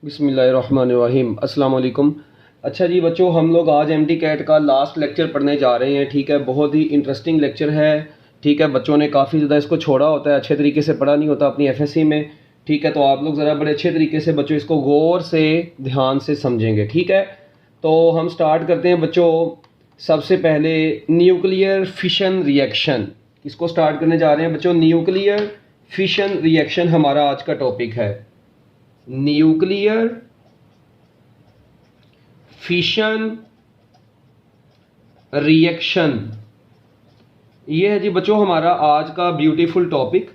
बिस्मिल्लाहिर्रहमानिर्रहीम अस्सलाम वालेकुम। अच्छा जी बच्चों, हम लोग आज एमटी कैट का लास्ट लेक्चर पढ़ने जा रहे हैं। ठीक है, बहुत ही इंटरेस्टिंग लेक्चर है। ठीक है, बच्चों ने काफ़ी ज़्यादा इसको छोड़ा होता है, अच्छे तरीके से पढ़ा नहीं होता अपनी एफएससी में। ठीक है, तो आप लोग ज़रा बड़े अच्छे तरीके से बच्चों इसको गौर से ध्यान से समझेंगे। ठीक है, तो हम स्टार्ट करते हैं बच्चों। सबसे पहले न्यूक्लियर फिशन रिएक्शन, इसको स्टार्ट करने जा रहे हैं बच्चों। न्यूक्लियर फिशन रिएक्शन हमारा आज का टॉपिक है। न्यूक्लियर फिशन रिएक्शन, ये है जी बच्चों हमारा आज का ब्यूटीफुल टॉपिक।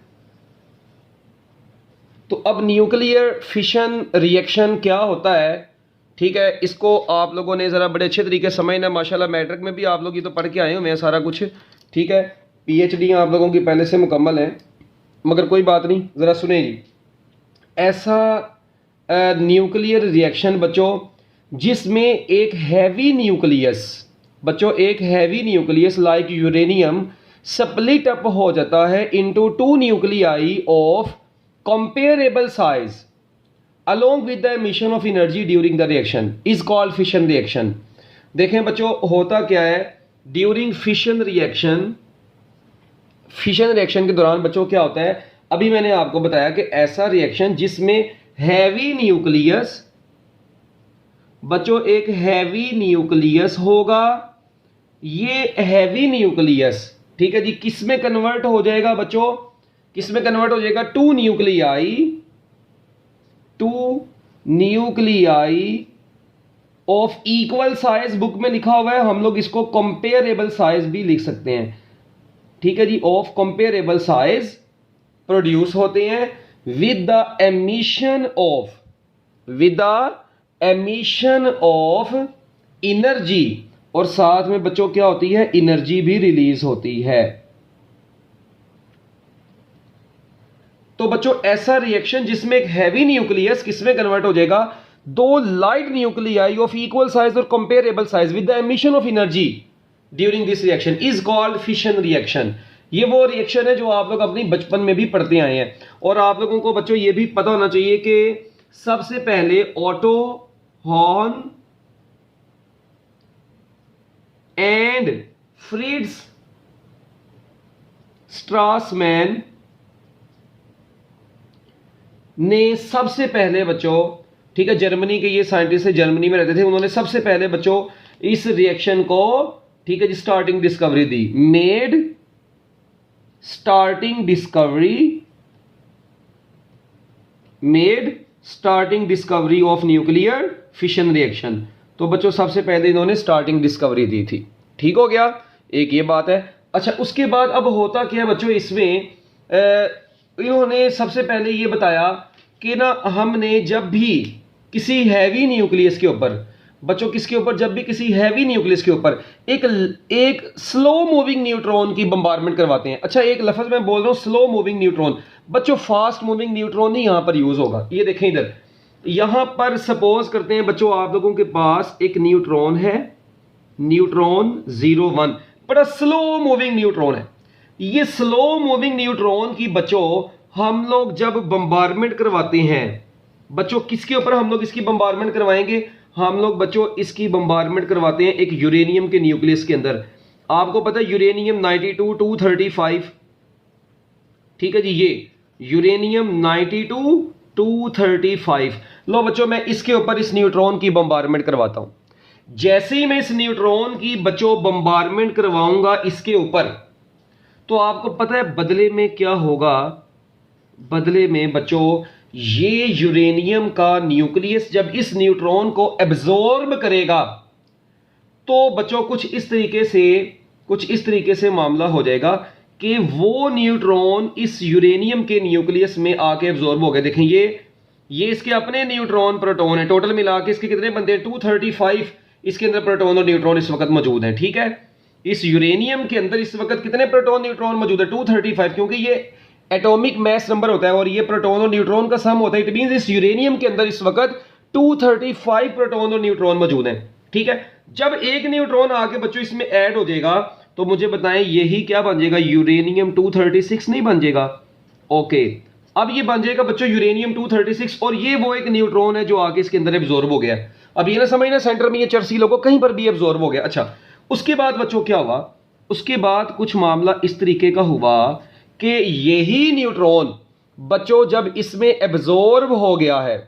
तो अब न्यूक्लियर फिशन रिएक्शन क्या होता है, ठीक है, इसको आप लोगों ने ज़रा बड़े अच्छे तरीके से समझना। माशाल्लाह मैट्रिक में भी आप लोग ये तो पढ़ के आए हो मैं सारा कुछ। ठीक है, पीएचडी आप लोगों की पहले से मुकम्मल है, मगर कोई बात नहीं, ज़रा सुने जी। ऐसा न्यूक्लियर रिएक्शन बच्चों जिसमें एक हैवी न्यूक्लियस, बच्चों एक heavy nucleus like uranium split up हो जाता है into two nuclei of comparable size along with the emission of energy during the reaction is called fission reaction. देखें बच्चों होता क्या है during fission reaction. Fission reaction के दौरान बच्चों क्या होता है, अभी मैंने आपको बताया कि ऐसा रिएक्शन जिसमें हैवी न्यूक्लियस, बच्चों एक हैवी न्यूक्लियस होगा। ये हैवी न्यूक्लियस, ठीक है जी, किस में कन्वर्ट हो जाएगा बच्चों, किस में कन्वर्ट हो जाएगा, two nuclei of equal size. Book में लिखा हुआ है, हम लोग इसको कंपेरेबल साइज भी लिख सकते हैं। ठीक है जी, ऑफ कंपेरेबल साइज प्रोड्यूस होते हैं with the emission of energy, और साथ में बच्चों क्या होती है, एनर्जी भी रिलीज होती है। तो बच्चों ऐसा रिएक्शन जिसमें एक हैवी न्यूक्लियस किसमें कन्वर्ट हो जाएगा, दो light nuclei of equal size और comparable size with the emission of energy during this reaction is called fission reaction. ये वो रिएक्शन है जो आप लोग अपनी बचपन में भी पढ़ते आए हैं। और आप लोगों को बच्चों ये भी पता होना चाहिए कि सबसे पहले ऑटो हॉर्न एंड फ्रिट्ज स्ट्रासमैन ने सबसे पहले बच्चों, ठीक है, जर्मनी के ये साइंटिस्ट जर्मनी में रहते थे, उन्होंने सबसे पहले बच्चों इस रिएक्शन को, ठीक है जी, स्टार्टिंग डिस्कवरी दी। Made starting discovery of nuclear fission reaction. तो बच्चों सबसे पहले इन्होंने स्टार्टिंग डिस्कवरी दी थी। ठीक हो गया, एक ये बात है। अच्छा, उसके बाद अब होता क्या है बच्चों, इसमें इन्होंने सबसे पहले ये बताया कि ना हमने जब भी किसी हैवी न्यूक्लियस के ऊपर, बच्चों किसके ऊपर, जब भी किसी हैवी न्यूक्लियस के ऊपर एक स्लो मूविंग न्यूट्रॉन की बम्बारमेंट करवाते हैं। अच्छा, एक लफ्ज मैं बोल रहा हूं स्लो मूविंग न्यूट्रॉन, बच्चों फास्ट मूविंग न्यूट्रॉन नहीं यहां पर यूज होगा। ये देखें इधर, यहां पर सपोज करते हैं बच्चों आप लोगों के पास एक न्यूट्रॉन है, न्यूट्रॉन 01, बड़ा स्लो मूविंग न्यूट्रॉन है। ये स्लो मूविंग न्यूट्रॉन की बच्चों हम लोग जब बम्बारमेंट करवाते हैं, बच्चों किसके ऊपर हम लोग इसकी बम्बारमेंट करवाएंगे, हम लोग बच्चों इसकी बम्बारमेंट करवाते हैं एक यूरेनियम के न्यूक्लियस के अंदर। आपको पता है यूरेनियम 92 235, ठीक है जी, ये यूरेनियम 92 235। लो बच्चों मैं इसके ऊपर इस न्यूट्रॉन की बम्बारमेंट करवाता हूं। जैसे ही मैं इस न्यूट्रॉन की बच्चों बम्बारमेंट करवाऊंगा इसके ऊपर, तो आपको पता है बदले में क्या होगा, बदले में बच्चों ये यूरेनियम का न्यूक्लियस जब इस न्यूट्रॉन को एब्जॉर्ब करेगा, तो बच्चों कुछ इस तरीके से मामला हो जाएगा कि वो न्यूट्रॉन इस यूरेनियम के न्यूक्लियस में आके एब्जॉर्ब हो गए। देखें ये इसके अपने न्यूट्रॉन प्रोटॉन है, टोटल मिला के इसके कितने बनते हैं 235, इसके अंदर प्रोटॉन और न्यूट्रॉन इस वक्त मौजूद हैं। ठीक है, इस यूरेनियम के अंदर इस वक्त कितने प्रोटॉन न्यूट्रॉन मौजूद है 235, क्योंकि ये एटॉमिक मैस नंबर होता है और ये प्रोटॉन और न्यूट्रॉन का सम होता है। इट मींस इस यूरेनियम के अंदर इस वक्त 235 प्रोटॉन और न्यूट्रॉन मौजूद हैं। ठीक है, जब एक न्यूट्रॉन आके बच्चों इसमें ऐड हो जाएगा, तो मुझे बताएं यही क्या बन जाएगा, यूरेनियम 236 नहीं बन जाएगा। ओके, अब ये बन जाएगा बच्चों यूरेनियम 236 और ये वो एक न्यूट्रॉन है जो आके इसके अंदर एब्जॉर्ब हो गया है। अब ये ना समझना सेंटर में ये चर्सी लोगों कहीं पर भी एब्जॉर्ब हो गया। अच्छा, उसके बाद बच्चों क्या हुआ, उसके बाद कुछ मामला इस तरीके का हुआ कि यही न्यूट्रॉन बच्चों जब इसमें एब्जॉर्ब हो गया है,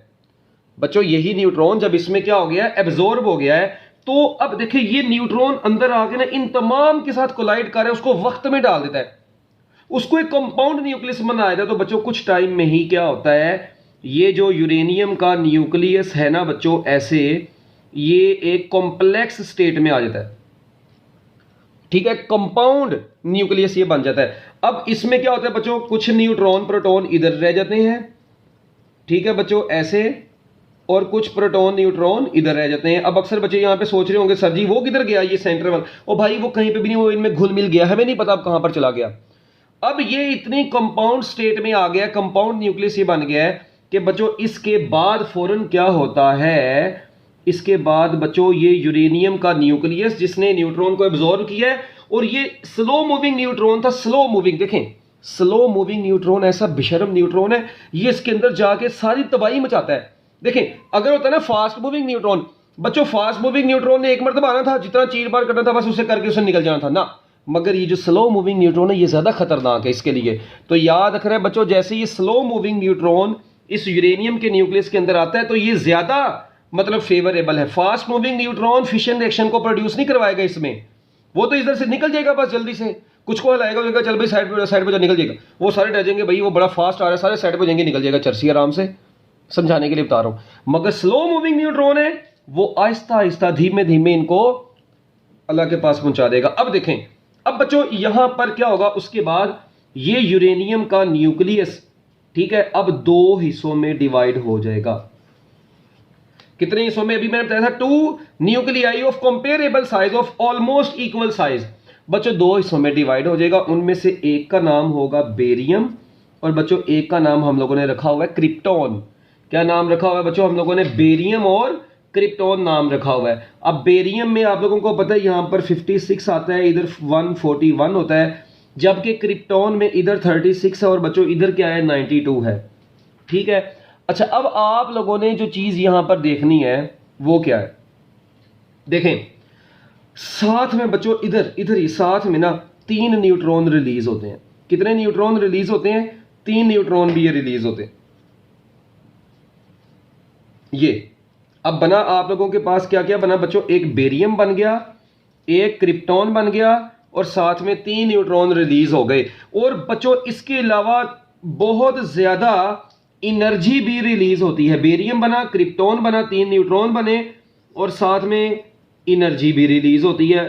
बच्चों यही न्यूट्रॉन जब इसमें क्या हो गया है, एब्जॉर्ब हो गया है, तो अब देखिए ये न्यूट्रॉन अंदर आके ना इन तमाम के साथ कोलाइड कर रहा है, उसको वक्त में डाल देता है, उसको एक कंपाउंड न्यूक्लियस बनाया था। तो बच्चों कुछ टाइम में ही क्या होता है, ये जो यूरेनियम का न्यूक्लियस है ना बच्चों, ऐसे ये एक कॉम्प्लेक्स स्टेट में आ जाता है, ठीक है, कंपाउंड न्यूक्लियस ये बन जाता है। अब इसमें क्या होता है बच्चों, कुछ न्यूट्रॉन प्रोटॉन इधर रह जाते हैं, ठीक है बच्चों ऐसे, और कुछ प्रोटॉन न्यूट्रॉन इधर रह जाते हैं। अब अक्सर बच्चे यहां पे सोच रहे होंगे सर जी वो किधर गया ये सेंटर वन, ओ भाई वो कहीं पे भी नहीं, वो इनमें घुल मिल गया, हमें नहीं पता अब कहां पर चला गया। अब ये इतनी कंपाउंड स्टेट में आ गया, कंपाउंड न्यूक्लियस ये बन गया है कि बच्चों इसके बाद फौरन क्या होता है, इसके बाद बच्चों ये यूरेनियम का न्यूक्लियस जिसने न्यूट्रॉन को एब्जॉर्ब किया है, और ये स्लो मूविंग न्यूट्रॉन था, स्लो मूविंग, देखें स्लो मूविंग न्यूट्रॉन ऐसा बेशर्म न्यूट्रॉन है, ये इसके अंदर जाके सारी तबाही मचाता है। देखें अगर होता है ना फास्ट मूविंग न्यूट्रॉन, बच्चों फास्ट मूविंग न्यूट्रॉन ने एक मरतबा आना था, जितना चीर बार करना था बस उसे करके उसे निकल जाना था ना, मगर ये जो स्लो मूविंग न्यूट्रॉन है ये ज्यादा खतरनाक है इसके लिए। तो याद रख रहे हैं बच्चों, जैसे ये स्लो मूविंग न्यूट्रॉन इस यूरेनियम के न्यूक्लियस के अंदर आता है तो ये ज्यादा मतलब फेवरेबल है। Fast moving neutron fission reaction को प्रोड्यूस नहीं करवाएगा इसमें, वो तो इधर से निकल जाएगा बस जल्दी से, कुछ को हलाएगा, उसका चल भाई साइड पे जा, निकल जाएगा, वो सारे डर जाएंगे भाई वो बड़ा फास्ट आ रहा है, सारे साइड पे जाएंगे, निकल जाएगा चर्सी आराम से, समझाने के लिए बता रहा हूं। मगर स्लो मूविंग न्यूट्रॉन है वो आहिस्ता आहिस्ता धीमे धीमे इनको अल्लाह के पास पहुंचा देगा। अब देखें, अब बच्चों यहां पर क्या होगा, उसके बाद ये यूरेनियम का न्यूक्लियस, ठीक है, अब दो हिस्सों में डिवाइड हो जाएगा। कितने हिस्सों में, अभी मैंने बताया था 2 nuclei of comparable size of almost equal size, बच्चों 2 हिस्सों में डिवाइड हो जाएगा। उनमें से एक का नाम होगा बेरियम और बच्चों एक का नाम हम लोगों ने रखा हुआ है क्रिप्टॉन। क्या नाम रखा हुआ है बच्चों, हम लोगों ने बेरियम और क्रिप्टॉन नाम रखा हुआ है। अब बेरियम में आप लोगों को पता है यहां पर 56 आता है, इधर 141 होता है, जबकि क्रिप्टॉन में इधर 36 है और बच्चों इधर क्या है 92 है, ठीक है। अच्छा, अब आप लोगों ने जो चीज यहां पर देखनी है वो क्या है, देखें साथ में बच्चों इधर ही साथ में ना 3 न्यूट्रॉन रिलीज होते हैं। कितने न्यूट्रॉन रिलीज होते हैं, 3 न्यूट्रॉन भी ये रिलीज होते हैं। ये अब बना आप लोगों के पास क्या क्या बना बच्चों, एक बेरियम बन गया, एक क्रिप्टॉन बन गया और साथ में 3 न्यूट्रॉन रिलीज हो गए। और बच्चों इसके अलावा बहुत ज्यादा एनर्जी भी रिलीज होती है। बेरियम बना, क्रिप्टॉन बना, 3 न्यूट्रॉन बने और साथ में एनर्जी भी रिलीज होती है,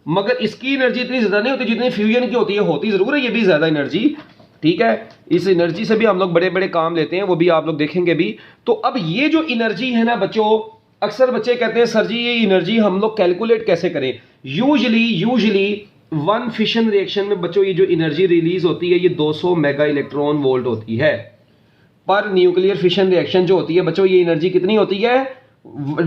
मगर इसकी एनर्जी इतनी ज्यादा नहीं होती जितनी फ्यूजन की होती है। होती जरूर है ये भी ज्यादा एनर्जी, ठीक है, इस एनर्जी से भी हम लोग बड़े बड़े काम लेते हैं, वो भी आप लोग देखेंगे भी। तो अब ये जो एनर्जी है ना बच्चों, अक्सर बच्चे कहते हैं सर जी ये एनर्जी हम लोग कैलकुलेट कैसे करें। यूजुअली 1 फिशन रिएक्शन में बच्चों ये जो एनर्जी रिलीज होती है ये 200 मेगा इलेक्ट्रॉन वोल्ट होती है। पर न्यूक्लियर फिशन रिएक्शन जो होती है बच्चों ये एनर्जी कितनी होती है,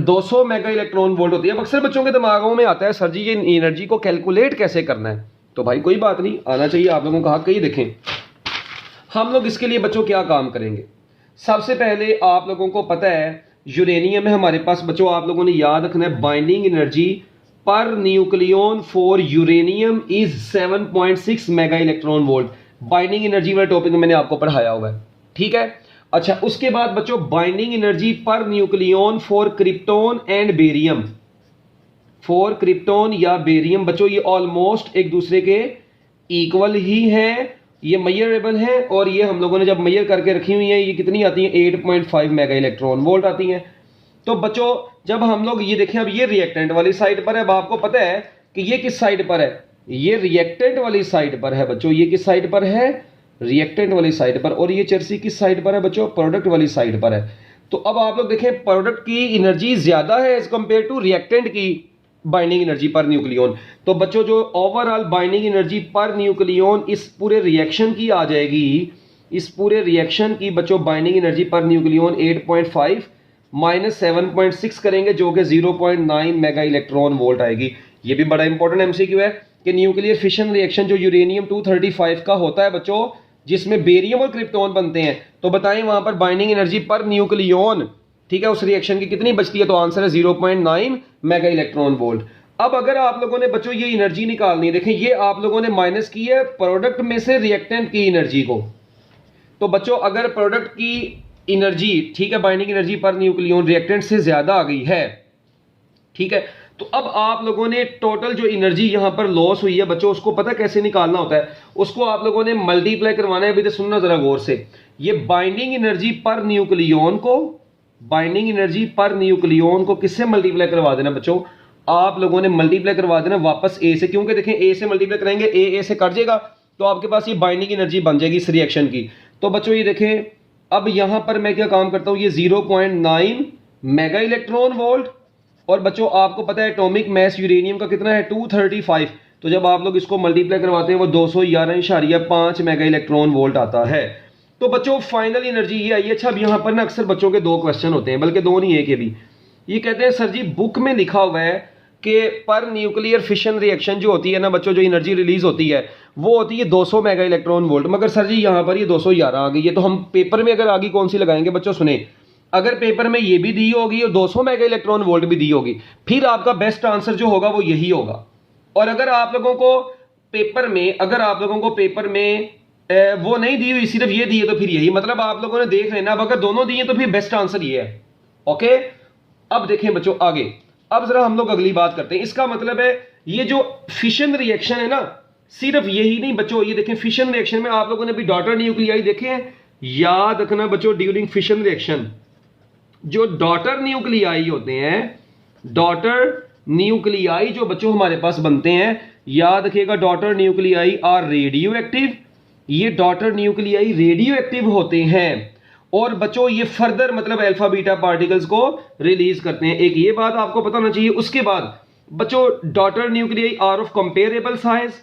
200 मेगा इलेक्ट्रॉन वोल्ट होती है। अब अक्सर बच्चों के दिमागों में आता है सर जी ये एनर्जी को कैलकुलेट कैसे करना है, तो भाई कोई बात नहीं, आना चाहिए आप लोगों को हक। ही देखें हम लोग इसके लिए बच्चों क्या काम करेंगे। सबसे पहले आप लोगों को पता है यूरेनियम है हमारे पास बच्चों, आप लोगों ने याद रखना है binding energy per nucleon for uranium is 7.6 mega electron volt. Binding energy वाला टॉपिक मैंने आपको पढ़ाया हुआ है, ठीक है। अच्छा, उसके बाद बच्चों binding energy per nucleon for krypton and barium, for krypton या बेरियम बच्चों ये ऑलमोस्ट एक दूसरे के इक्वल ही है, ये मेजरेबल है। और ये हम लोगों ने जब मेजर करके रखी हुई है ये कितनी आती है 8.5 मेगा इलेक्ट्रॉन वोल्ट आती हैं। तो बच्चों जब हम लोग ये देखें, अब ये रिएक्टेंट वाली साइड पर है, अब आपको पता है कि ये किस साइड पर है, ये रिएक्टेंट वाली साइड पर है बच्चों, ये किस साइड पर है, रिएक्टेंट वाली साइड पर। और ये चर्सी किस साइड पर है बच्चों, प्रोडक्ट वाली साइड पर है। तो अब आप लोग देखें प्रोडक्ट की एनर्जी ज्यादा है एज कंपेयर टू रिएक्टेंट की बाइंडिंग एनर्जी पर न्यूक्लियन। तो बच्चों जो overall binding energy per nucleon इस पूरे रिएक्शन की आ जाएगी, इस पूरे रिएक्शन की बच्चों binding energy per nucleon 8.5 minus 7.6 करेंगे जो कि 0.9 मेगा इलेक्ट्रॉन वोल्ट आएगी। ये भी बड़ा इंपॉर्टेंट एमसीक्यू है कि न्यूक्लियर फिशन रिएक्शन जो यूरेनियम 235 का होता है बच्चों जिसमें बेरियम और क्रिप्टॉन बनते हैं, तो बताएं वहां पर बाइंडिंग एनर्जी पर न्यूक्लियन, ठीक है, उस रिएक्शन की कितनी बचती है? तो आंसर है 0.9 मेगा इलेक्ट्रॉन वोल्ट। अब अगर आप लोगों ने बच्चों ये एनर्जी निकालनी है, देखें ये आप लोगों ने माइनस की है प्रोडक्ट में से रिएक्टेंट की एनर्जी को। तो बच्चों अगर प्रोडक्ट की एनर्जी, ठीक है, binding energy per nucleon reactant से ज्यादा आ गई है, ठीक है, तो अब आप लोगों ने टोटल जो एनर्जी यहां पर लॉस हुई है बच्चों, उसको पता कैसे निकालना होता है? उसको आप लोगों ने मल्टीप्लाई करवाना है। अभी तो सुनना जरा गौर से, ये बाइंडिंग एनर्जी पर न्यूक्लियन को, बाइंडिंग एनर्जी पर न्यूक्लियन को किससे मल्टीप्लाई करवा देना बच्चों? आप लोगों ने मल्टीप्लाई करवा देना वापस ए से, क्योंकि देखें ए से मल्टीप्लाई करेंगे ए से कट जाएगा, तो आपके पास ये बाइंडिंग एनर्जी बन जाएगी इस रिएक्शन की। तो बच्चों ये देखें, अब यहां पर मैं क्या काम करता हूं, ये 0.9 मेगा इलेक्ट्रॉन वोल्ट, और बच्चों आपको पता है एटॉमिक मास यूरेनियम का कितना है? 235। तो जब आप लोग इसको मल्टीप्लाई करवाते हैं वो 211.5 मेगा इलेक्ट्रॉन वोल्ट आता है। तो बच्चों फाइनल एनर्जी ये आई है। अच्छा, अब यहां पर ना अक्सर बच्चों के दो क्वेश्चन होते हैं, बल्कि दो नहीं एक, ये भी ये कहते हैं सर जी बुक में लिखा हुआ है कि पर न्यूक्लियर फिशन रिएक्शन जो होती है ना बच्चों, जो एनर्जी रिलीज होती है वो होती है 200 मेगा इलेक्ट्रॉन वोल्ट, मगर सर जी यहाँ पर ये 211 आ गई है। तो हम पेपर में अगर आगे कौन सी लगाएंगे बच्चों? सुने, अगर पेपर में ये भी दी होगी और 200 मेगा इलेक्ट्रॉन वोल्ट भी दी होगी, फिर आपका बेस्ट आंसर जो होगा वो यही होगा। और अगर आप लोगों को पेपर में, अगर आप लोगों को पेपर में वो नहीं दी हुई, सिर्फ ये दी है, तो फिर यही, मतलब आप लोगों ने देख लेना। अब अगर दोनों दिए तो फिर बेस्ट आंसर ये है। ओके, अब देखें बच्चों आगे, अब जरा हम लोग अगली बात करते हैं। इसका मतलब है ये जो फिशन रिएक्शन है ना, सिर्फ यही नहीं बच्चों, ये देखें फिशन रिएक्शन में आप लोगों ने भी डॉटर न्यूक्लियाई देखे हैं, याद रखना बच्चों, ड्यूरिंग फिशन रिएक्शन जो डॉटर न्यूक्लियाई होते हैं, डॉटर न्यूक्लियाई जो बच्चों हमारे पास बनते हैं, याद रखिएगा daughter nuclei are radioactive. ये डॉटर न्यूक्लियाई रेडियो एक्टिव होते हैं और बच्चों ये फर्दर मतलब अल्फा बीटा पार्टिकल्स को रिलीज करते हैं। एक ये बात आपको पता होना चाहिए। उसके बाद बच्चों daughter nuclei are of comparable size,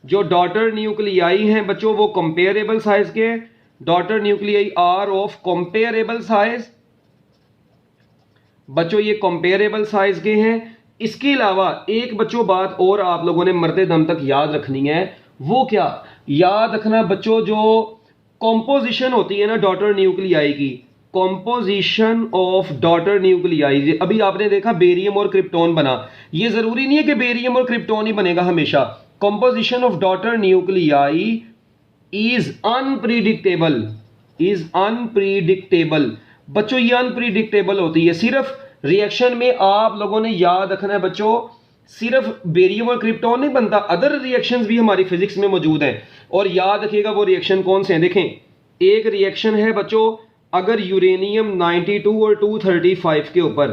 जो डॉटर न्यूक्लियाई हैं बच्चों वो कंपेरेबल साइज के हैं। Daughter nuclei are of comparable size, बच्चों ये कंपेरेबल साइज के हैं। इसके अलावा एक बच्चों बात और आप लोगों ने मरते दम तक याद रखनी है, वो क्या? याद रखना बच्चों जो कॉम्पोजिशन होती है ना डॉटर न्यूक्लियाई की, कॉम्पोजिशन ऑफ डॉटर न्यूक्लियाई, अभी आपने देखा बेरियम और क्रिप्टॉन बना, ये जरूरी नहीं है कि बेरियम और क्रिप्टॉन ही बनेगा हमेशा। Composition of daughter nuclei is unpredictable, is unpredictable. बच्चों ये अनप्रिडिक्टेबल होती है। सिर्फ रिएक्शन में आप लोगों ने याद रखना है बच्चों, सिर्फ बेरियम और क्रिप्टॉन नहीं बनता, अदर रिएक्शंस भी हमारी फिजिक्स में मौजूद हैं। और याद रखिएगा वो रिएक्शन कौन से हैं। देखें, एक रिएक्शन है बच्चों, अगर यूरेनियम 92 और 235 के ऊपर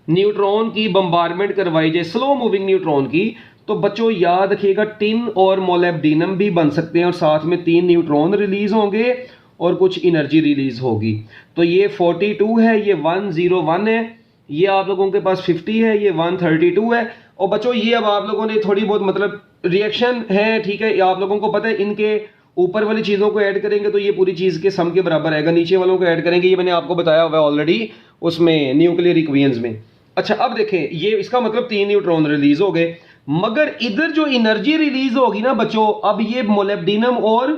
न्यूट्रॉन की बम्बारमेंट करवाई जाए, स्लो मूविंग न्यूट्रॉन की, तो बच्चों याद रखिएगा टिन और मोलिब्डेनम भी बन सकते हैं और साथ में 3 न्यूट्रॉन रिलीज होंगे और कुछ एनर्जी रिलीज होगी। तो ये 42 है, ये 101 है, ये आप लोगों के पास 50 है, ये 132 है। और बच्चों ये अब आप लोगों ने थोड़ी बहुत मतलब रिएक्शन है, ठीक है, आप लोगों को पता है इनके ऊपर वाली चीज़ों को ऐड करेंगे तो ये पूरी चीज़ के सम के बराबर आएगा, नीचे वालों को ऐड करेंगे, ये मैंने आपको बताया हुआ है ऑलरेडी उसमें न्यूक्लियर इक्वेशंस में। अच्छा, अब देखें, ये इसका मतलब 3 न्यूट्रॉन रिलीज हो गए, मगर इधर जो एनर्जी रिलीज होगी ना बच्चों, अब ये मोलिब्डेनम और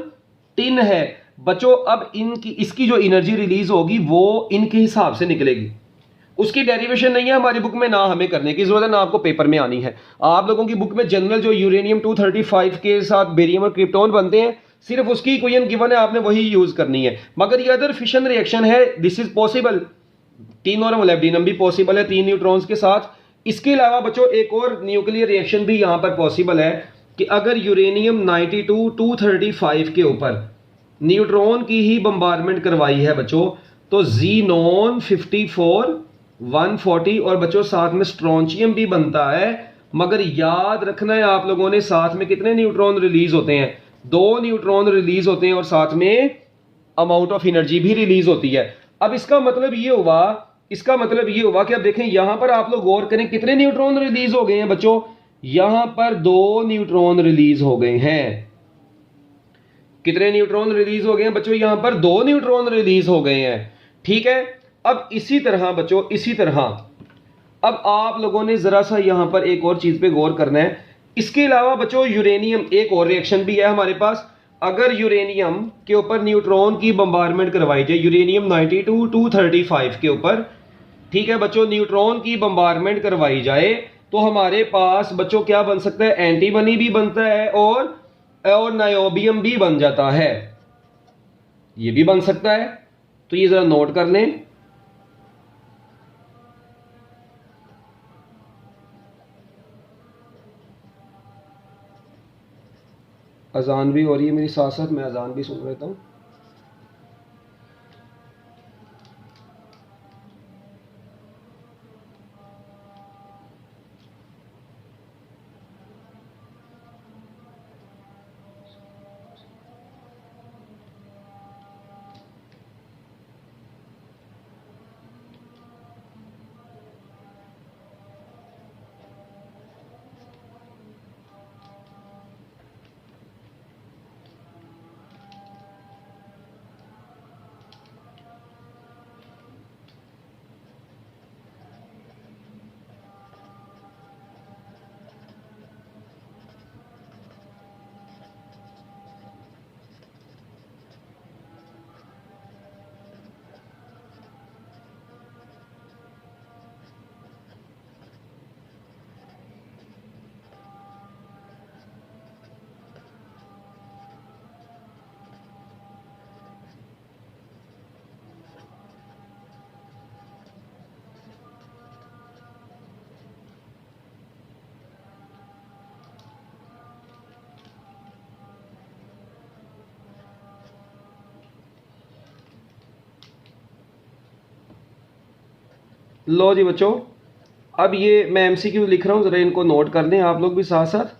टिन है बच्चों, अब इनकी इसकी जो एनर्जी रिलीज होगी वो इनके हिसाब से निकलेगी। उसकी डेरिवेशन नहीं है हमारी बुक में, ना हमें करने की जरूरत है, ना आपको पेपर में आनी है। आप लोगों की बुक में जनरल जो यूरेनियम 235 के साथ बेरियम और क्रिप्टॉन बनते हैं, सिर्फ उसकी इक्वेशन गिवन है, आपने वही यूज करनी है। मगर ये अदर फिशन रिएक्शन है, दिस इज पॉसिबल, टीन और मोलिब्डेनम भी पॉसिबल है 3 न्यूट्रॉन्स के साथ। इसके अलावा बच्चों एक और न्यूक्लियर रिएक्शन भी यहां पर पॉसिबल है कि अगर यूरेनियम 92 235 के ऊपर न्यूट्रॉन की ही बम्बारमेंट करवाई है बच्चों, तो ज़ीनॉन 54 140 और बच्चों साथ में स्ट्रोंचियम भी बनता है। मगर याद रखना है आप लोगों ने, साथ में कितने न्यूट्रॉन रिलीज होते हैं? 2 न्यूट्रॉन रिलीज होते हैं और साथ में अमाउंट ऑफ एनर्जी भी रिलीज होती है। अब इसका मतलब ये हुआ, इसका मतलब ये हुआ कि अब देखें यहां पर आप लोग गौर करें, कितने न्यूट्रॉन रिलीज हो गए हैं बच्चों? यहां पर 2 न्यूट्रॉन रिलीज हो गए हैं। कितने न्यूट्रॉन रिलीज हो गए हैं बच्चों? यहां पर 2 न्यूट्रॉन रिलीज हो गए हैं, ठीक है। अब इसी तरह बच्चों, इसी तरह अब आप लोगों ने जरा सा यहां पर एक और चीज पे गौर करना है। इसके अलावा बच्चों यूरेनियम, एक और रिएक्शन भी है हमारे पास, अगर यूरेनियम के ऊपर न्यूट्रॉन की बम्बारमेंट करवाई जाए, यूरेनियम 92 235 के ऊपर, ठीक है बच्चों, न्यूट्रॉन की बम्बारमेंट करवाई जाए तो हमारे पास बच्चों क्या बन सकता है, एंटीमनी भी बनता है और नायोबियम भी बन जाता है, ये भी बन सकता है। तो ये जरा नोट कर लें। अजान भी हो रही है मेरी, साथ साथ मैं अजान भी सुन लेता हूँ। लो जी बच्चों, अब ये मैं एमसीक्यू लिख रहा हूं, जरा इनको नोट कर लें आप लोग भी साथ साथ।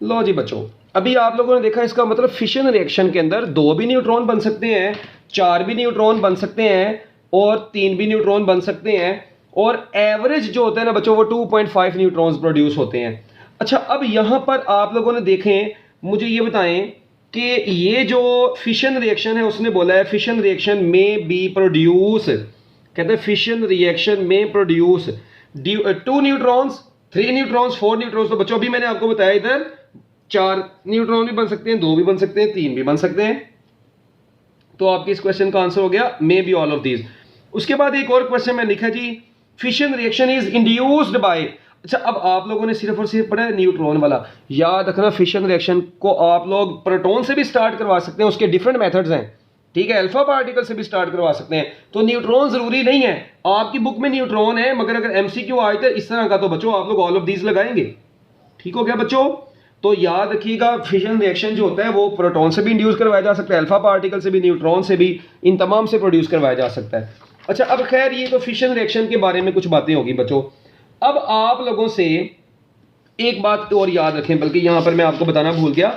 लो जी बच्चों, अभी आप लोगों ने देखा, इसका मतलब फिशन रिएक्शन के अंदर 2 भी न्यूट्रॉन बन सकते हैं, 4 भी न्यूट्रॉन बन सकते हैं और 3 भी न्यूट्रॉन बन सकते हैं, और एवरेज जो होता है ना बच्चों वो 2.5 न्यूट्रॉन्स प्रोड्यूस होते हैं। अच्छा, अब यहां पर आप लोगों ने देखें, मुझे ये बताएं कि ये जो फिशन रिएक्शन है उसने बोला है फिशन रिएक्शन में बी प्रोड्यूस, कहते हैं फिशन रिएक्शन में प्रोड्यूस 2 न्यूट्रॉन्स, 3 न्यूट्रॉन्स, 4 न्यूट्रॉन्स। तो बच्चों अभी मैंने आपको बताया इधर 4 न्यूट्रॉन भी बन सकते हैं, 2 भी बन सकते हैं, 3 भी बन सकते हैं। तो आपके इस क्वेश्चन का आंसर हो गया may be all of these. उसके बाद एक और क्वेश्चन में लिखा जी, fission reaction is induced by. अच्छा, अब आप लोगों ने सिर्फ और सिर्फ पढ़ा है न्यूट्रॉन वाला, याद रखना फिशन रिएक्शन को आप लोग प्रोटॉन से भी स्टार्ट करवा सकते हैं, उसके डिफरेंट मेथड्स हैं, ठीक है, अल्फा पार्टिकल से भी स्टार्ट करवा सकते हैं। तो न्यूट्रॉन जरूरी नहीं है, आपकी बुक में न्यूट्रॉन है मगर अगर एमसीक्यू आए तो इस तरह का तो बच्चों आप लोग ऑल ऑफ दीज लगाएंगे। ठीक हो गया बच्चों? तो याद रखिएगा फिशन रिएक्शन जो होता है वो प्रोटॉन से भी इंड्यूस करवाया जा सकता है, अल्फा पार्टिकल से भी, न्यूट्रॉन से भी, इन तमाम से प्रोड्यूस करवाया जा सकता है। अच्छा, अब खैर ये तो फिशन रिएक्शन के बारे में कुछ बातें होगी बच्चों। अब आप लोगों से एक बात और याद रखें, बल्कि यहां पर मैं आपको बताना भूल गया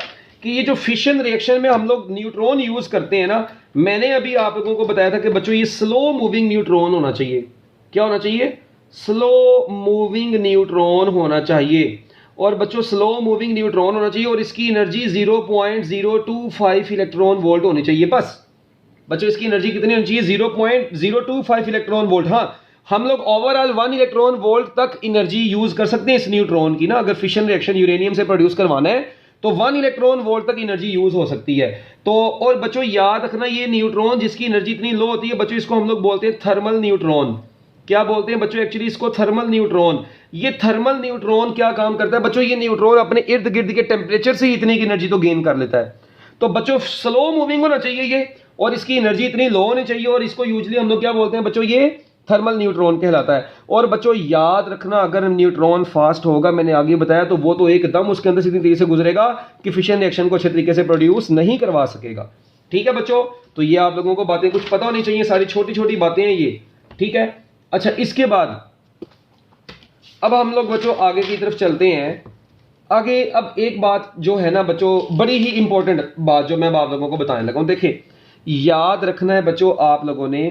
कि ये जो फिशन रिएक्शन में हम लोग न्यूट्रॉन यूज करते हैं ना, मैंने अभी आप लोगों को बताया था कि बच्चों ये स्लो मूविंग न्यूट्रॉन होना चाहिए। क्या होना चाहिए? स्लो मूविंग न्यूट्रॉन होना चाहिए। और बच्चों स्लो मूविंग न्यूट्रॉन होना चाहिए और इसकी एनर्जी 0.025 इलेक्ट्रॉन वोल्ट होनी चाहिए बस। बच्चों इसकी एनर्जी कितनी होनी चाहिए? 0.025 इलेक्ट्रॉन वोल्ट। हाँ, हम लोग ओवरऑल 1 इलेक्ट्रॉन वोल्ट तक एनर्जी यूज कर सकते हैं इस न्यूट्रॉन की ना, अगर फिशन रिएक्शन यूरेनियम से प्रोड्यूस करवाना है तो 1 इलेक्ट्रॉन वोल्ट तक एनर्जी यूज हो सकती है। तो और बच्चों याद रखना, ये न्यूट्रॉन जिसकी एनर्जी इतनी लो होती है बच्चों, इसको हम लोग बोलते हैं थर्मल न्यूट्रॉन। क्या बोलते हैं बच्चों? एक्चुअली इसको थर्मल न्यूट्रॉन। ये थर्मल न्यूट्रॉन क्या काम करता है बच्चों? ये न्यूट्रॉन अपने इर्द गिर्द के टेम्परेचर से ही इतनी की एनर्जी तो गेन कर लेता है। तो बच्चों स्लो मूविंग होना चाहिए ये, और इसकी एनर्जी इतनी लो होनी चाहिए, और इसको यूजुअली हम लोग क्या बोलते हैं बच्चों? ये थर्मल न्यूट्रॉन कहलाता है। और बच्चों याद रखना, अगर न्यूट्रॉन फास्ट होगा, मैंने आगे बताया, तो वो तो एकदम उसके अंदर से इतनी तेजी से गुजरेगा कि फिशन रिएक्शन को अच्छे तरीके से प्रोड्यूस नहीं करवा सकेगा। ठीक है बच्चों? तो ये आप लोगों को बातें कुछ पता होनी चाहिए, सारी छोटी छोटी बातें हैं ये। ठीक है? अच्छा, इसके बाद अब हम लोग बच्चों आगे की तरफ चलते हैं। आगे अब एक बात जो है ना बच्चों, बड़ी ही इंपॉर्टेंट बात जो मैं आप लोगों को बताने लगा हूं, देखें याद रखना है बच्चों आप लोगों ने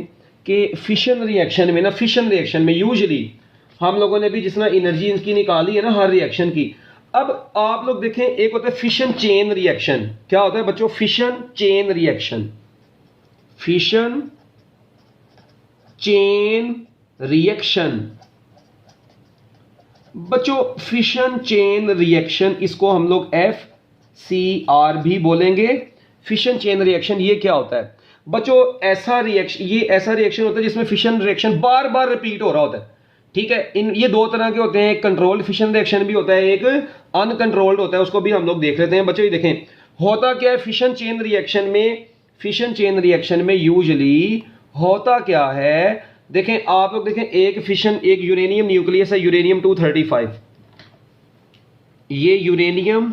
कि फिशन रिएक्शन में ना, फिशन रिएक्शन में यूजुअली हम लोगों ने भी जितना एनर्जी इनकी निकाली है ना हर रिएक्शन की। अब आप लोग देखें, एक होता है फिशन चेन रिएक्शन। क्या होता है बच्चों? Fission chain reaction. Fission chain reaction बच्चों, फिशन चेन रिएक्शन, इसको हम लोग FCR भी बोलेंगे। फिशन चेन रिएक्शन ये क्या होता है बच्चों? ऐसा रिएक्शन, ये ऐसा रिएक्शन होता है जिसमें फिशन रिएक्शन बार बार रिपीट हो रहा होता है। ठीक है, इन ये दो तरह के होते हैं, एक कंट्रोल्ड फिशन रिएक्शन भी होता है, एक अनकंट्रोल्ड होता है, उसको भी हम लोग देख लेते हैं बच्चों। ये देखें होता क्या है फिशन चेन रिएक्शन में, फिशन चेन रिएक्शन में यूजुअली होता क्या है, देखें आप लोग देखें, एक फिशन, एक यूरेनियम न्यूक्लियस है, यूरेनियम 235, ये यूरेनियम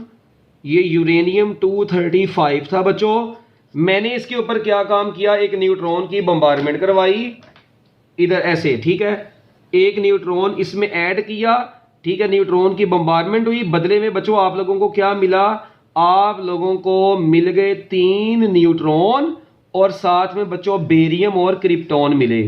235 था बच्चों। मैंने इसके ऊपर क्या काम किया, एक न्यूट्रॉन की बम्बारमेंट करवाई इधर ऐसे, ठीक है, एक न्यूट्रॉन इसमें ऐड किया, ठीक है, न्यूट्रॉन की बम्बारमेंट हुई, बदले में बच्चों आप लोगों को क्या मिला, आप लोगों को मिल गए 3 न्यूट्रॉन और साथ में बच्चों बेरियम और क्रिप्टॉन मिले।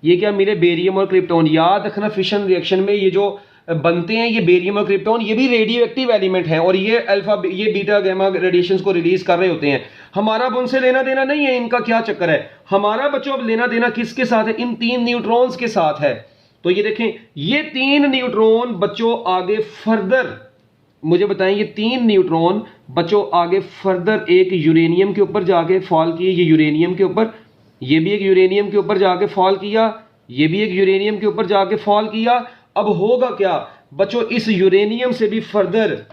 ये क्या मिले? बेरियम और क्रिप्टॉन। याद रखना फिशन रिएक्शन में ये जो बनते हैं ये बेरियम और क्रिप्टॉन, ये भी रेडियो एक्टिव एलिमेंट है और ये अल्फा, ये बीटा गामा रेडिएशंस को रिलीज कर रहे होते हैं। हमारा अब उनसे लेना देना नहीं है, इनका क्या चक्कर है, हमारा बच्चों अब लेना देना किसके साथ है? इन 3 न्यूट्रॉन्स के साथ है। तो ये देखें, ये 3 न्यूट्रॉन बच्चों आगे फर्दर, मुझे बताएं, ये 3 न्यूट्रॉन बच्चों आगे फर्दर एक यूरेनियम के ऊपर जाके फॉल किए, ये यूरेनियम के ऊपर, ये भी एक यूरेनियम के ऊपर जाके फॉल किया, ये भी एक यूरेनियम के ऊपर जाके फॉल किया। अब होगा क्या बच्चों, इस यूरेनियम से भी फर्दर,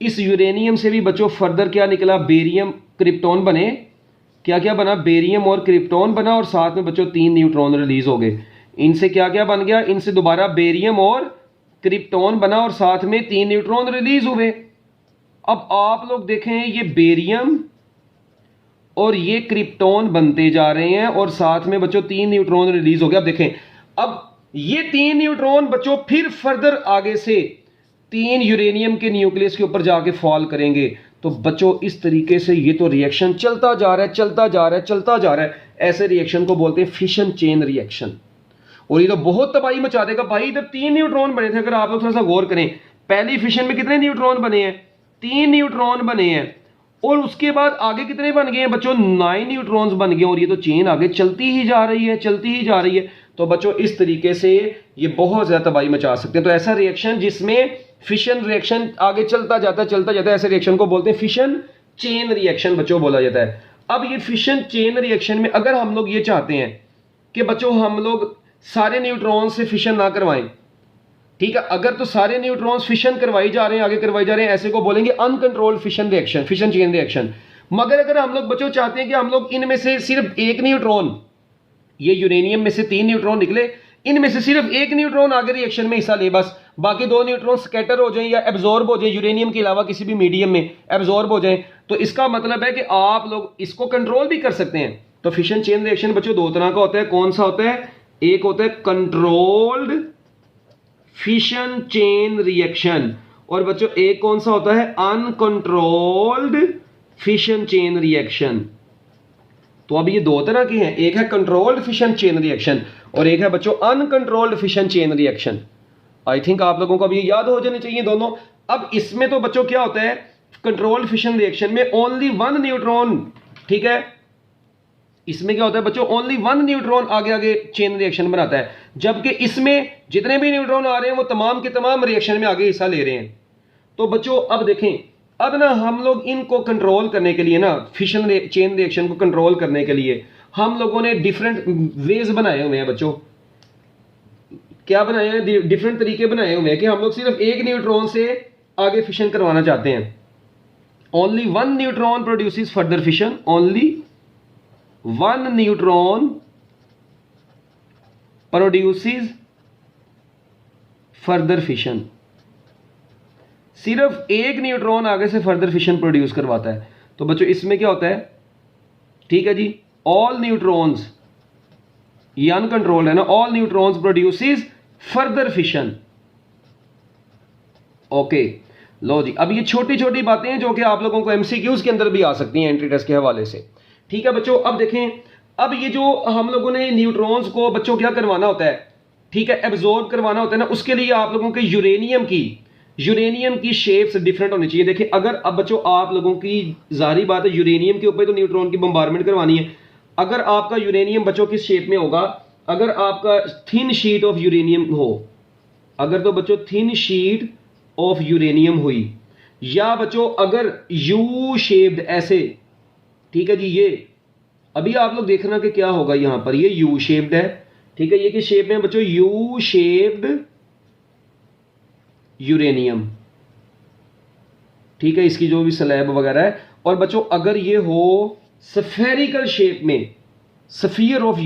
इस यूरेनियम से भी बच्चों फर्दर क्या निकला? बेरियम क्रिप्टॉन बने। क्या क्या बना? बेरियम और क्रिप्टॉन बना और साथ में बच्चों 3 न्यूट्रॉन रिलीज हो गए। इनसे क्या क्या बन गया? इनसे दोबारा बेरियम और क्रिप्टॉन बना और साथ में 3 न्यूट्रॉन रिलीज हुए। अब आप लोग देखें, ये बेरियम और ये क्रिप्टॉन बनते जा रहे हैं और साथ में बच्चों 3 न्यूट्रॉन रिलीज हो गया। अब देखें, अब ये 3 न्यूट्रॉन बच्चों फिर फर्दर आगे से 3 यूरेनियम के न्यूक्लियस के ऊपर जाके फॉल करेंगे। तो बच्चों इस तरीके से ये तो रिएक्शन चलता जा रहा है, चलता जा रहा है, चलता जा रहा है। ऐसे रिएक्शन को बोलते हैं फिशन चेन रिएक्शन। और ये तो बहुत तबाही मचा देगा भाई। इधर 3 न्यूट्रॉन बने थे, अगर आप लोग थोड़ा सा गौर करें, पहली फिशन में कितने न्यूट्रॉन बने हैं? 3 न्यूट्रॉन बने हैं और उसके बाद आगे कितने बन गए हैं बच्चों? 9 न्यूट्रॉन्स बन गए और ये तो चेन आगे चलती ही जा रही है, चलती ही जा रही है। तो बच्चों इस तरीके से ये बहुत ज्यादा तबाही मचा सकते हैं। तो ऐसा रिएक्शन जिसमें फिशन रिएक्शन आगे चलता जाता है, ऐसे रिएक्शन को बोलते हैं फिशन चेन रिएक्शन बच्चों बोला जाता है। अब ये फिशन चेन रिएक्शन में अगर हम लोग ये चाहते हैं कि बच्चों हम लोग सारे न्यूट्रॉन से फिशन ना करवाएं, ठीक है, अगर तो सारे न्यूट्रॉन्स फिशन करवाई जा रहे हैं, आगे करवाई जा रहे हैं, ऐसे को बोलेंगे uncontrolled fission reaction, fission chain reaction. मगर अगर हम लोग बच्चों चाहते हैं कि हम लोग इनमें से सिर्फ एक न्यूट्रॉन, ये यूरेनियम में से 3 न्यूट्रॉन निकले, इनमें से सिर्फ एक न्यूट्रॉन आगे रिएक्शन में हिस्सा ले, बस बाकी 2 न्यूट्रॉन स्कैटर हो जाएं या एब्जॉर्ब हो जाएं, यूरेनियम के अलावा किसी भी मीडियम में एब्जॉर्ब हो जाएं। तो इसका मतलब है कि आप लोग इसको कंट्रोल भी कर सकते हैं। तो फिशन चेन रिएक्शन बच्चों 2 तरह का होता है। कौन सा होता है? एक होता है कंट्रोल्ड फिशन चेन रिएक्शन और बच्चों एक कौन सा होता है? Uncontrolled fission chain reaction. तो अब ये 2 तरह के हैं, एक है कंट्रोल्ड फिशन चेन रिएक्शन और एक है बच्चों uncontrolled fission chain reaction. I think आप लोगों को अब ये याद हो जाने चाहिए दोनों। अब इसमें तो बच्चों क्या होता है, कंट्रोल्ड फिशन रिएक्शन में ओनली 1 न्यूट्रॉन, ठीक है, इसमें क्या होता है बच्चों, ओनली 1 न्यूट्रॉन आगे आगे चेन रिएक्शन बनाता है, जबकि इसमें जितने भी न्यूट्रॉन आ रहे हैं वो तमाम के तमाम रिएक्शन में आगे हिस्सा ले रहे हैं। तो बच्चों अब देखें, अब ना हम लोग इनको कंट्रोल करने के लिए ना, फिशन चेन रिएक्शन को कंट्रोल करने के लिए हम लोगों ने डिफरेंट वेज बनाए हुए हैं बच्चों। क्या बनाए हैं? डिफरेंट तरीके बनाए हुए हैं कि हम लोग सिर्फ एक न्यूट्रॉन से आगे फिशन करवाना चाहते हैं। Only 1 neutron produces further fission, only 1 neutron produces further fission. सिर्फ एक न्यूट्रॉन आगे से फर्दर फिशन प्रोड्यूस करवाता है। तो बच्चों इसमें क्या होता है, ठीक है जी, ऑल न्यूट्रॉन्स, ये अनकंट्रोल्ड है ना, all neutrons produces further fission. Okay, लो जी, अब ये छोटी छोटी बातें हैं जो कि आप लोगों को एमसीक्यूज के अंदर भी आ सकती हैं एंट्री टेस्ट के हवाले से। ठीक है बच्चों, अब देखें, अब ये जो हम लोगों ने न्यूट्रॉन्स को बच्चों क्या करवाना होता है, ठीक है, एब्जॉर्ब करवाना होता है ना, उसके लिए आप लोगों के यूरेनियम की शेप्स डिफरेंट होनी चाहिए। देखिए अगर अब बच्चों आप लोगों की जाहिर बात है यूरेनियम के ऊपर तो न्यूट्रॉन की बम्बारमेंट करवानी है। अगर आपका यूरेनियम बच्चों किस शेप में होगा, अगर आपका थिन शीट ऑफ यूरेनियम हो, अगर तो बच्चों थिन शीट ऑफ यूरेनियम हुई, या बच्चों अगर यू शेप्ड ऐसे, ठीक है जी, ये अभी आप लोग देखना कि क्या होगा, यहां पर ये यू शेप्ड है, ठीक है, ये किस शेप में है बच्चों, यू शेप्ड यूरेनियम, ठीक है, इसकी जो भी स्लैब वगैरह है। और बच्चों अगर ये हो स्फेरिकल शेप में, स्फीयर ऑफ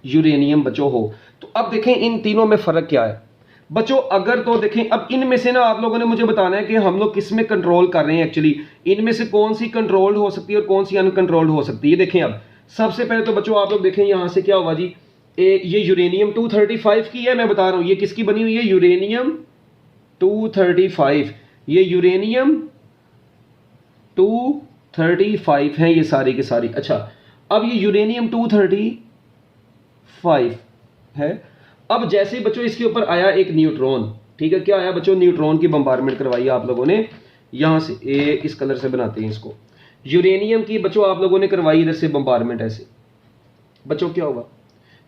यूरेनियम बच्चों हो, तो अब देखें इन तीनों में फर्क क्या है बच्चों। अगर तो देखें, अब इनमें से ना आप लोगों ने मुझे बताना है कि हम लोग किस में कंट्रोल कर रहे हैं एक्चुअली, इनमें से कौन सी कंट्रोल्ड हो सकती है और कौन सी अनकंट्रोल्ड हो सकती है। देखें अब सबसे पहले तो बच्चों आप लोग देखें यहां से क्या होगा जी, ये यूरेनियम 235 की है, मैं बता रहा हूं ये किसकी बनी हुई है, यूरेनियम 235, ये यूरेनियम 235 है ये सारी की सारी। अच्छा अब ये यूरेनियम 235 है, अब जैसे ही बच्चों इसके ऊपर आया एक न्यूट्रॉन, ठीक है, क्या आया बच्चों, न्यूट्रॉन की बम्बारमेंट करवाई आप लोगों ने, यहां से इस कलर से बनाते हैं इसको, यूरेनियम की बच्चों आप लोगों ने करवाई इधर से बम्बारमेंट, ऐसे बच्चों क्या होगा,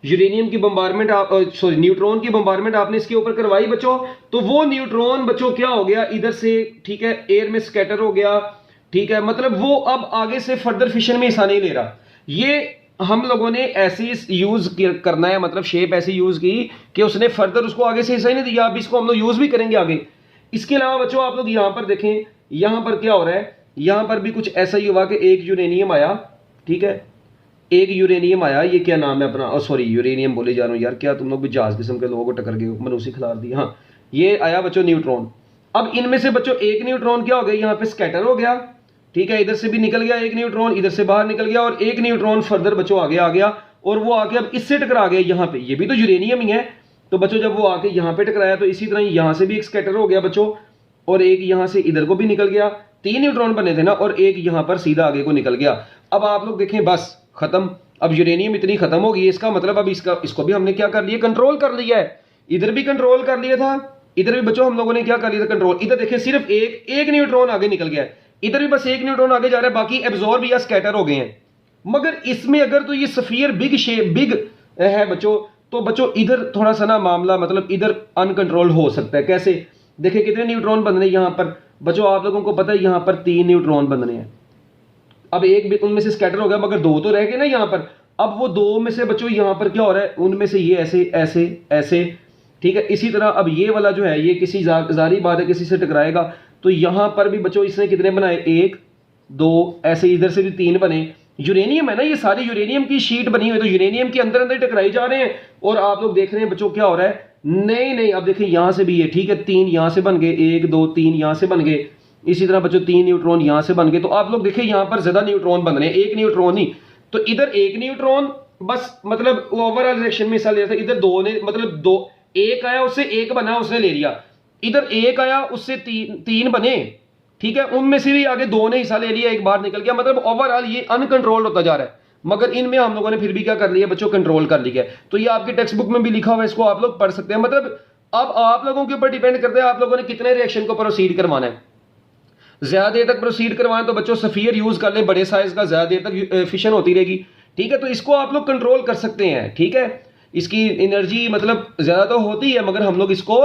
यूरेनियम की बम्बारमेंट आप सॉरी न्यूट्रॉन की बम्बारमेंट आपने इसके ऊपर करवाई बच्चों, तो वो न्यूट्रॉन बच्चों क्या हो गया इधर से, ठीक है, एयर में स्कैटर हो गया, ठीक है, मतलब वो अब आगे से फर्दर फिशन में हिस्सा नहीं ले रहा। ये हम लोगों ने ऐसी यूज करना है, मतलब शेप ऐसी यूज की कि उसने फर्दर उसको आगे से हिस्सा ही नहीं दिया, अब इसको हम लोग यूज भी करेंगे आगे। इसके अलावा बच्चों आप लोग यहां पर देखें, यहां पर क्या हो रहा है, यहां पर भी कुछ ऐसा ही हुआ कि एक यूरेनियम आया, ठीक है, एक यूरेनियम आया, ये क्या नाम है अपना, सॉरी यूरेनियम बोले जा रहा हूं यार, क्या तुम लोग भी जहाज किस्म के लोगों को टक्कर के मनुष्य खिला दी। हाँ ये आया बच्चों न्यूट्रॉन, अब इनमें से बच्चों एक न्यूट्रॉन क्या हो गया, यहां पे स्कैटर हो गया, ठीक है, इधर से भी निकल गया एक न्यूट्रॉन, इधर से बाहर निकल गया, और एक न्यूट्रॉन फर्दर बच्चों आगे आ गया, और वो आके अब इससे टकरा गया यहां पे, ये भी तो यूरेनियम ही है। तो बच्चों जब वो आके यहां पे टकराया तो इसी तरह यहां से भी एक स्कैटर हो गया बच्चों, और एक यहां से इधर को भी निकल गया, 3 न्यूट्रॉन बने थे ना, और एक यहां पर सीधा आगे को निकल गया। अब आप लोग देखें बस खत्म, अब यूरेनियम इतनी खत्म हो गई, इसका मतलब अब इसको भी हमने क्या कर लिया, कंट्रोल कर लिया है। इधर भी कंट्रोल कर लिया था, इधर भी बच्चों हम लोगों ने क्या कर लिया था, कंट्रोल। इधर देखिए सिर्फ एक न्यूट्रॉन आगे निकल गया है, इधर भी बस एक न्यूट्रॉन आगे जा रहा है, बाकी एब्जॉर्ब या स्कैटर हो गए हैं। मगर इसमें अगर तो ये स्फीयर बिग है बच्चों, तो बच्चों इधर थोड़ा सा ना मामला, मतलब इधर अनकंट्रोल हो सकता है। कैसे, देखिए कितने न्यूट्रॉन बन रहे हैं यहां पर बच्चों, आप लोगों को पता है यहां पर 3 न्यूट्रॉन बन रहे हैं। अब एक भी उनमें से स्कैटर हो गया, मगर 2 तो रह गए ना यहां पर। अब वो 2 में से बच्चों यहां पर क्या हो रहा है, उनमें से ये ऐसे ऐसे ऐसे, ठीक है, इसी तरह अब ये वाला जो है ये किसी जारी बात है किसी से टकराएगा, तो यहां पर भी बच्चों इसने कितने बनाए, 1 2 ऐसे, इधर से भी 3 बने। यूरेनियम है ना, ये सारी यूरेनियम की शीट बनी हुई, तो यूरेनियम के अंदर अंदर टकराई जा रहे हैं, और आप लोग देख रहे हैं बच्चों क्या हो रहा है, नहीं अब देखिए यहां से भी ये, ठीक है, 3 यहां से बन गए, 1 2 3 यहां से बन गए, इसी तरह बच्चों 3 न्यूट्रॉन यहां से बन गए। तो आप लोग देखिए यहां पर ज्यादा न्यूट्रॉन बन रहे हैं, एक न्यूट्रॉन ही, तो इधर एक न्यूट्रॉन बस, मतलब ओवरऑल रिएक्शन में हिस्सा ले रहा था, इधर 2 ने, मतलब 2, एक आया उससे एक बना उसने ले लिया, इधर एक आया उससे 3 बने, ठीक है, उनमें से भी आगे 2 ने हिस्सा ले लिया, एक बाहर निकल गया, मतलब ओवरऑल ये अनकंट्रोल्ड होता जा रहा है। मगर इनमें हम लोगों ने फिर भी क्या कर लिया बच्चों, कंट्रोल कर लिया। तो ये आपकी टेक्स्ट बुक में भी लिखा हुआ है, इसको आप लोग पढ़ सकते हैं। मतलब अब आप लोगों के ऊपर डिपेंड करता है आप लोगों ने कितने रिएक्शन को प्रोसीड करवाना है। ज्यादा देर तक प्रोसीड करवाएं तो बच्चों सफियर यूज कर लें, बड़े साइज का, ज्यादा देर तक फिशन होती रहेगी, ठीक है, तो इसको आप लोग कंट्रोल कर सकते हैं, ठीक है। इसकी एनर्जी मतलब ज्यादा तो होती है, मगर हम लोग इसको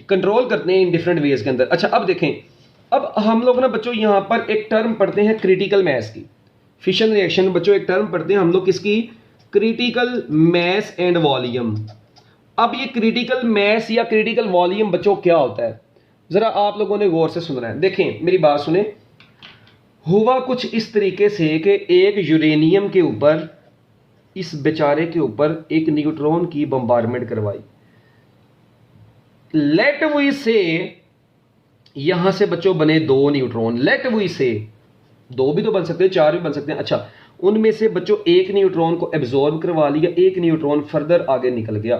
कंट्रोल करते हैं इन डिफरेंट वेज के अंदर। अच्छा अब देखें, अब हम लोग ना बच्चों यहां पर एक टर्म पढ़ते हैं क्रिटिकल मैस की, फिशन रिएक्शन बच्चों एक टर्म पढ़ते हैं हम लोग किसकी, क्रिटिकल मैस एंड वॉल्यूम। अब ये क्रिटिकल मैस या क्रिटिकल वॉल्यूम बच्चों क्या होता है, जरा आप लोगों ने गौर से सुनना है। देखें मेरी बात सुने, हुआ कुछ इस तरीके से कि एक यूरेनियम के ऊपर, इस बेचारे के ऊपर एक न्यूट्रॉन की बम्बारमेंट करवाई। लेट वी से यहां से बच्चों बने 2 न्यूट्रॉन, लेट वी से 2 भी तो बन सकते हैं, 4 भी बन सकते हैं। अच्छा उनमें से बच्चों एक न्यूट्रॉन को एब्जॉर्ब करवा लिया, एक न्यूट्रॉन फर्दर आगे निकल गया।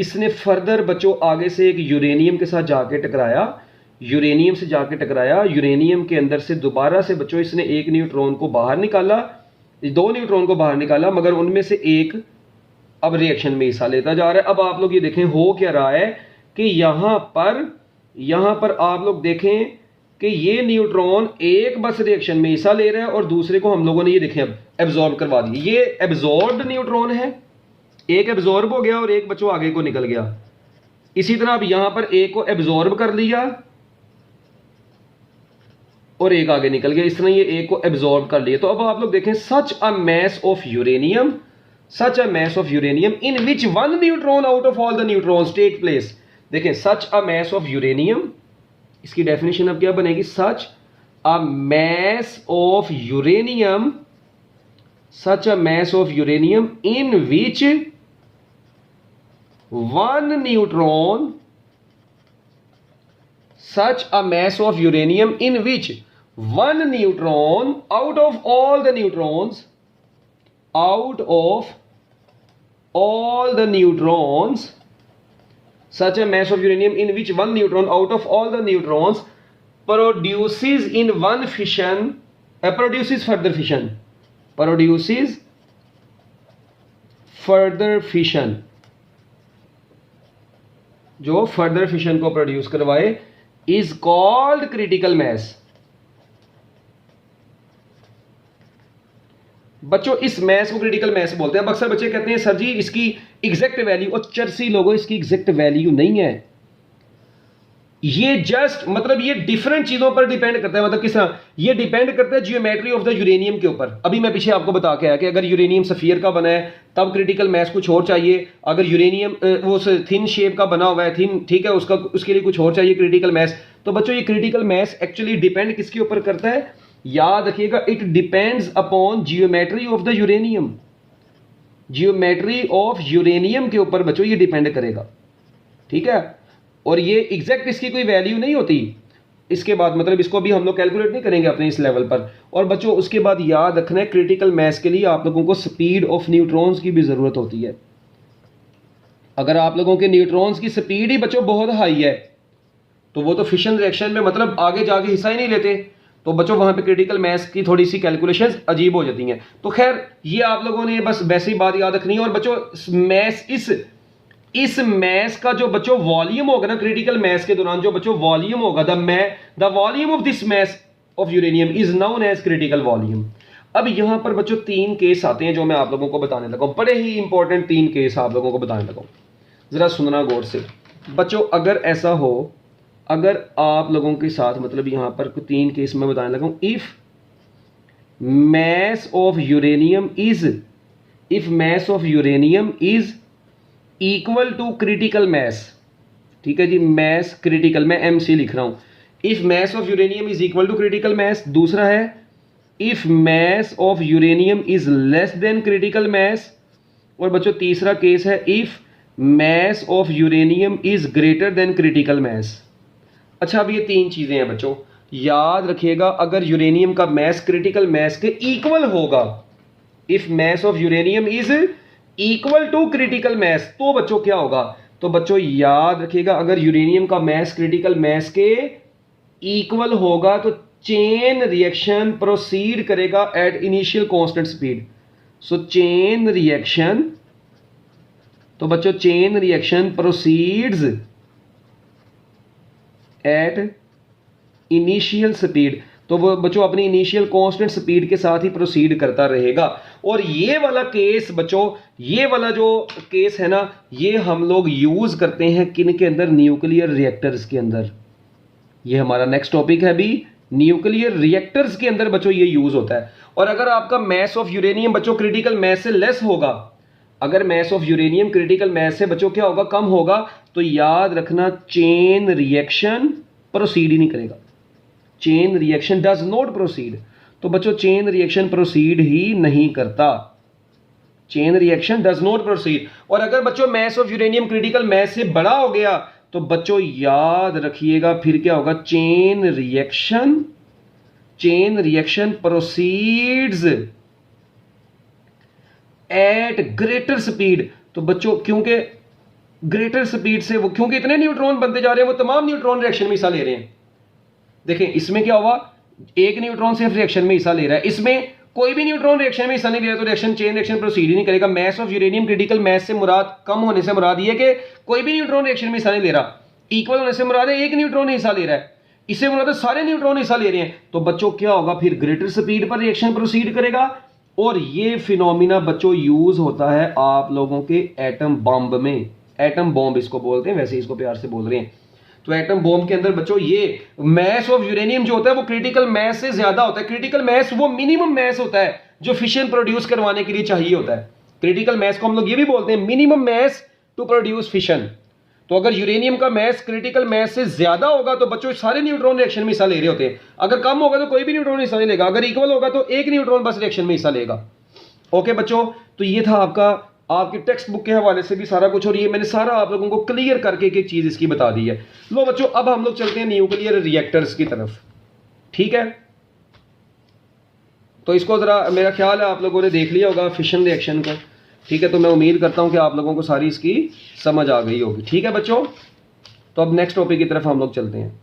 इसने फर्दर बच्चों आगे से एक यूरेनियम के साथ जाके टकराया, यूरेनियम से जाके टकराया, यूरेनियम के अंदर से दोबारा से बच्चों इसने एक न्यूट्रॉन को बाहर निकाला, 2 न्यूट्रॉन को बाहर निकाला, मगर उनमें से एक अब रिएक्शन में हिस्सा लेता जा रहा है। अब आप लोग ये देखें हो क्या रहा है कि यहां पर आप लोग देखें कि ये न्यूट्रॉन एक बस रिएक्शन में हिस्सा ले रहा है और दूसरे को हम लोगों ने ये देखें अब एब्जॉर्ब करवा दिया। ये एब्जॉर्ब्ड न्यूट्रॉन है, एक एब्जॉर्ब हो गया और एक बच्चों आगे को निकल गया। इसी तरह अब यहां पर एक को एब्जॉर्ब कर लिया और एक आगे निकल गया, इस तरह ये एक को एब्जॉर्ब कर लिया। तो अब आप लोग देखें सच अ mass of uranium in which one neutron out of all the neutrons take place। देखें such a mass of uranium, इसकी डेफिनेशन अब क्या बनेगी, such a mass of uranium in which one neutron, such a mass of uranium in which one neutron out of all the neutrons, such a mass of uranium in which one neutron out of all the neutrons produces in one fission, produces further fission, जो further fission को produce करवाए, is called critical mess. बच्चों इस mess को critical mess बोलते हैं। अब अक्सर बच्चे कहते हैं सर जी इसकी एग्जैक्ट वैल्यू, और चर्सी लोगों इसकी एग्जैक्ट वैल्यू नहीं है, ये जस्ट मतलब ये डिफरेंट चीजों पर डिपेंड करता है। मतलब किस तरह ये डिपेंड करता है जियोमेट्री ऑफ द यूरेनियम के ऊपर। अभी मैं पीछे आपको बता के आया कि अगर यूरेनियम सफियर का बना है तब क्रिटिकल मैस कुछ और चाहिए, अगर यूरेनियम वो थिन शेप का बना हुआ है, थिन, ठीक है, उसके लिए कुछ और चाहिए क्रिटिकल मैस। तो बच्चों ये क्रिटिकल मैस एक्चुअली डिपेंड किसके ऊपर करता है, याद रखिएगा, it depends upon geometry of the uranium. Geometry of uranium के ऊपर बच्चों ये डिपेंड करेगा, ठीक है। और ये एग्जैक्ट इसकी कोई वैल्यू नहीं होती। इसके बाद मतलब इसको भी हम लोग कैलकुलेट नहीं करेंगे अपने इस लेवल पर। और बच्चों उसके बाद याद रखना है क्रिटिकल मैस के लिए आप लोगों को स्पीड ऑफ न्यूट्रॉन्स की भी जरूरत होती है। अगर आप लोगों के न्यूट्रॉन्स की स्पीड ही बच्चों बहुत हाई है तो वो तो फिशन रिएक्शन में मतलब आगे जाके हिस्सा ही नहीं लेते, तो बच्चों वहां पे क्रिटिकल मैस की थोड़ी सी कैलकुलेशंस अजीब हो जाती हैं। तो खैर ये आप लोगों ने बस वैसी बात याद रखनी है। और बच्चों मैस इस मैस का जो बच्चों वॉल्यूम होगा ना क्रिटिकल मैस के दौरान, जो बच्चों वॉल्यूम होगा, the volume of this mass of uranium is known as critical volume. अब यहां पर बच्चों 3 केस आते हैं जो मैं आप लोगों को बताने लगा हूं, बड़े ही इंपॉर्टेंट 3 केस आप लोगों को बताने लगा हूं, जरा सुनना गौर से बच्चों। अगर ऐसा हो, अगर आप लोगों के साथ मतलब यहां पर 3 केस मैं बताने लगा हूं, if mass of uranium is equal to critical mass, ठीक है जी, मैस क्रिटिकल, मैं MC लिख रहा हूं, if mass of uranium is equal to critical mass. दूसरा है if mass of uranium is less than critical mass. और बच्चों तीसरा केस है if mass of uranium is greater than critical mass. अच्छा अब ये 3 चीजें हैं बच्चों, याद रखिएगा। अगर यूरेनियम का मैस क्रिटिकल मैस के इक्वल होगा, if mass of uranium is equal to critical mass, तो बच्चों क्या होगा, तो बच्चों याद रखिएगा अगर यूरेनियम का मैस क्रिटिकल मैस के इक्वल होगा तो चेन रिएक्शन प्रोसीड करेगा at initial constant speed. So chain reaction, तो बच्चों chain reaction proceeds at initial speed, तो वो बच्चों अपनी इनिशियल कांस्टेंट स्पीड के साथ ही प्रोसीड करता रहेगा। और ये वाला केस बच्चों, ये वाला जो केस है ना, ये हम लोग यूज करते हैं किन के अंदर, न्यूक्लियर रिएक्टर्स के अंदर। ये हमारा नेक्स्ट टॉपिक है अभी, न्यूक्लियर रिएक्टर्स के अंदर बच्चों ये यूज होता है। और अगर आपका मैस ऑफ यूरेनियम बच्चों क्रिटिकल मैस से लेस होगा, अगर mess of uranium critical mess से बच्चों क्या होगा, कम होगा, तो याद रखना चेन रिएक्शन प्रोसीड ही नहीं करेगा, chain reaction does not proceed. तो बच्चों चेन रिएक्शन प्रोसीड ही नहीं करता, chain reaction does not proceed. और अगर बच्चों mess of uranium critical mess से बड़ा हो गया तो बच्चों याद रखिएगा फिर क्या होगा, chain reaction proceeds at greater speed. तो बच्चों क्योंकि ग्रेटर स्पीड से वो, क्योंकि इतने न्यूट्रॉन बनते जा रहे हैं, वो तमाम न्यूट्रॉन रिएक्शन में हिस्सा ले रहे हैं। देखें इसमें क्या हुआ, एक न्यूट्रॉन सिर्फ रिएक्शन में हिस्सा ले रहा है, इसमें कोई भी न्यूट्रॉन रिएक्शन में हिस्सा नहीं ले रहा, तो रिएक्शन चेन रिएक्शन प्रोसीड ही नहीं करेगा। Mess of uranium critical mess से मुराद, कम होने से मुराद ये कि कोई भी न्यूट्रॉन रिएक्शन में हिस्सा नहीं ले रहा, इक्वल होने से मुराद है एक न्यूट्रॉन हिस्सा ले रहा है, इससे मुराद है सारे न्यूट्रॉन हिस्सा ले रहे हैं। तो बच्चों क्या होगा, फिर ग्रेटर स्पीड पर रिएक्शन प्रोसीड करेगा। और ये फिनोमिना बच्चों यूज होता है आप लोगों के एटम बॉम्ब में, एटम बॉम्ब इसको बोलते हैं, वैसे इसको प्यार से बोल रहे हैं। तो एटम बॉम्ब के अंदर बच्चों ये मैस ऑफ यूरेनियम जो होता है वो क्रिटिकल मैस से ज्यादा होता है। क्रिटिकल मैस वो मिनिमम मैस होता है जो फिशन प्रोड्यूस करवाने के लिए चाहिए होता है। क्रिटिकल मैस को हम लोग ये भी बोलते हैं minimum mass to produce fission. तो अगर यूरेनियम का मैस क्रिटिकल मैस से ज्यादा होगा तो बच्चों सारे न्यूट्रॉन रिएक्शन में हिस्सा ले रहे होते हैं, अगर कम होगा तो कोई भी न्यूट्रॉन हिस्सा नहीं लेगा, अगर इक्वल होगा तो एक न्यूट्रॉन बस रिएक्शन में हिस्सा लेगा। ओके बच्चों, तो ये था आपका, आपके टेक्स्ट बुक के हवाले से भी सारा कुछ, और ये मैंने सारा आप लोगों को क्लियर करके एक चीज इसकी बता दी है। लो बच्चों, अब हम लोग चलते हैं न्यूक्लियर रिएक्टर्स की तरफ। ठीक है, तो इसको जरा, मेरा ख्याल है आप लोगों ने देख लिया होगा फिशन रिएक्शन को। ठीक है, तो मैं उम्मीद करता हूं कि आप लोगों को सारी इसकी समझ आ गई होगी। ठीक है बच्चों, तो अब नेक्स्ट टॉपिक की तरफ हम लोग चलते हैं।